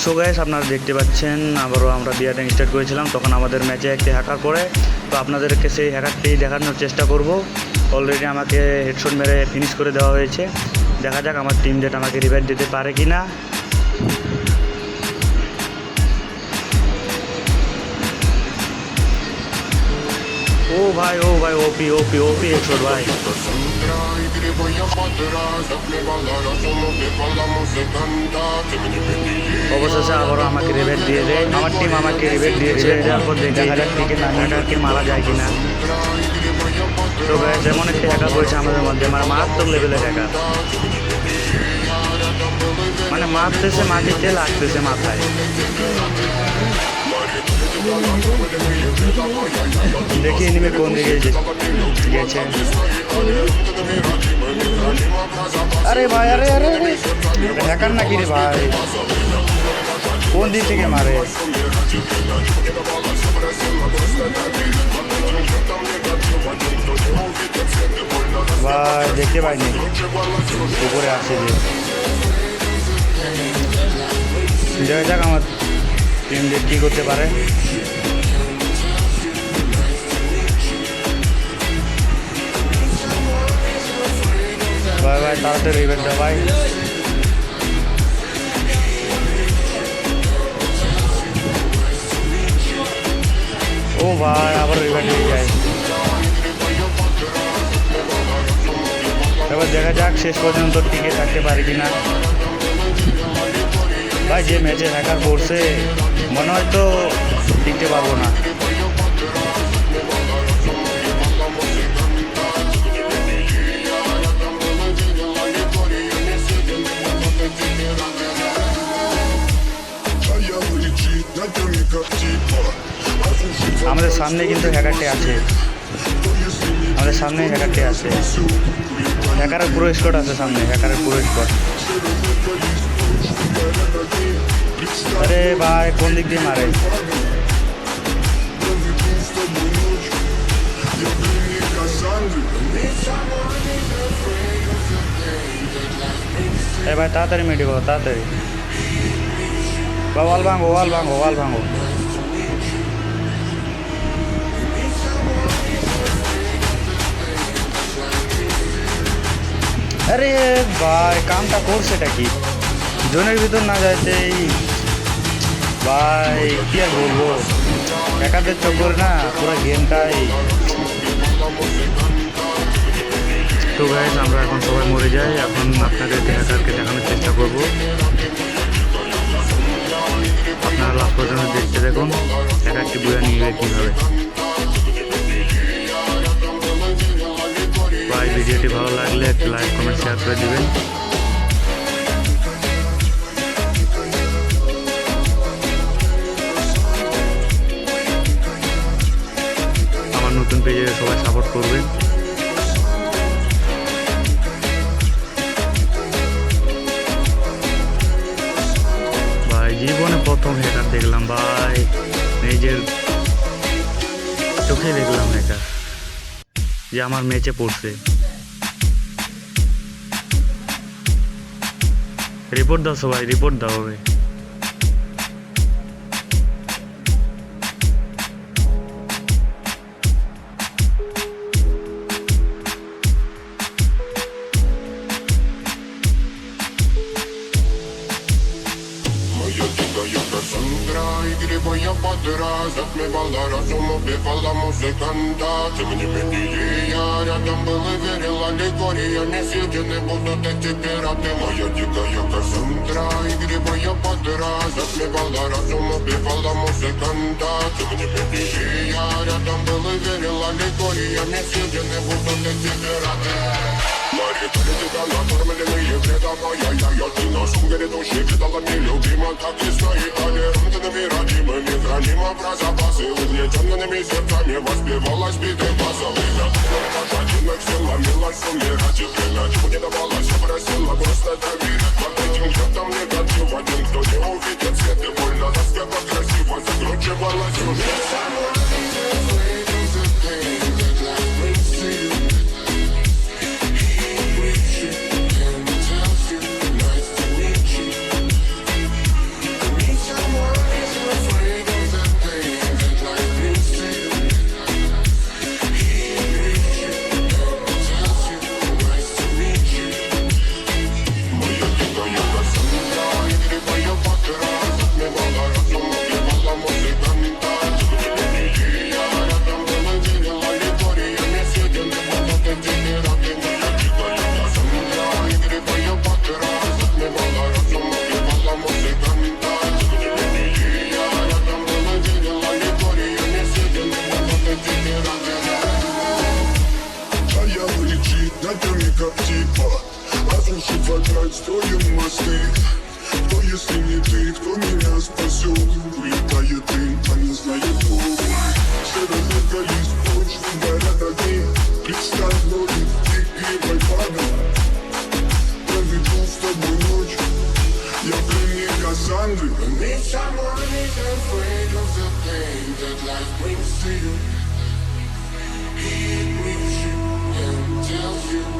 So guys, আপনারা দেখতে পাচ্ছেন আবারও আমরা বিয়ারিং স্টার্ট করেছিলাম, তখন আমাদের ম্যাচে একটি হ্যাকার পড়ে। তো আপনাদেরকে সেই হ্যাকারটি দেখানোর চেষ্টা করব। অলরেডি আমাকে হেডশট মেরে ফিনিশ করে দেওয়া হয়েছে। দেখা যাক আমার টিম ডেট আমাকে রিভাইভ দিতে পারে কি না। ও ভাই ওপি ওপি ওপি হেডশট ভাই। অবশেষে আবারও আমাকে রিভাইভ দিয়ে দেয়, আমার টিম আমাকে রিভাইভ দিয়েছে। দেওয়ার পর দেখা যাক টিকে না হ্যাকারকে মারা যায় কিনা। তো গাইস, এমন একটি হ্যাকার পড়েছে আমাদের মধ্যে, মানে মারাত্মক লেভেলের হ্যাকার, মানে মারতেছে মাটিতে, লাগতেছে মাথায়। দেখি এনিমি কোন দিকে গেছে। আরে ভাই, আরে আরে হ্যাকার নাকি রে ভাই, কোন দিক থেকে মারে? ভাই দেখতে পাইনি, উপরে আসছে যে। দেখা যাক আমার টিম লিড কী করতে পারে। ভাই ভাই তাড়াতাড়ি রিভাইভ দাও ভাই। ও ভাই, আবার রিভাইভ হয়ে যায়। এবার দেখা যাক শেষ পর্যন্ত টিকে থাকতে পারি কিনা। ভাই যে ম্যাচে হ্যাকার পড়ছে, মনে হয় তো টিকতে পারবো না। আমাদের সামনে কিন্তু হ্যাকারটি আছে, আমাদের সামনে হ্যাকারটি আছে। হ্যাকারের পুরো স্কোয়াড আছে সামনে, হ্যাকারের পুরো স্কোয়াড। আরে ভাই কোন দিক দিয়ে মারে? এ ভাই তাড়াতাড়ি মেডি করো, তাড়াতাড়ি। ওয়াল ভাঙো, ওয়াল ভাঙো, ওয়াল ভাঙো। আরে ভাই কামটা করছেটা কি? জোনের ভিতর না যাইতেই ভাই কি আর বলবো, হ্যাকারদের চক্করে না পুরো গেমটাই। তো গাইস, আমরা এখন সবাই মরে যাই। এখন আপনাদেরকে হ্যাকারকে দেখানোর চেষ্টা করব। আপনারা লাস্ট পর্যন্ত দেখতে দেখুন হ্যাকারটি বুয়া নিয়ে কীভাবে। ভাই ভিডিওটি ভালো লাগলে একটু লাইক কমেন্ট শেয়ার করে দিবেন। আমার নতুন পেজে সবাই সাপোর্ট করবেন। ভাই জীবনে প্রথম হ্যাকার দেখলাম ভাই, নিজের চোখে দেখলাম হ্যাকার যে আমার ম্যাচে পড়ছে। রিপোর্ট দাও সবাই, রিপোর্ট দাও হবে। Грибая подра, затмевала разум, убивала музыканта. Ты мне я рядом был и верила легориями. Съедены будут эти пираты. Моя дикая Кассандра. И грибая подра, затмевала разум, убивала музыканта. Ты мне я рядом был и верила легориями. Съедены будут эти пираты. Маритали тебя накормленные предавая. Я ты на шумере души кидала мне любима. Так и стоит толерантными родимыми. Хранима про запасы угнетенными сердцами. Воспевалась битой базовой. Один всем ломилась умирать. И принять не давалась, просила просто доверять. Под этим чертом негатив. Один, кто не увидит свет, и больно насколько красиво закручивалась уже. кто меня спасет. Улетает дым, а не знает кто. Все разыгрались, точно горят огни. Представь ноги, и вайпада. Проведу с тобой ночь, я пленник Кассандры. Need someone afraid of the pain that life brings to you. He brings you and tells you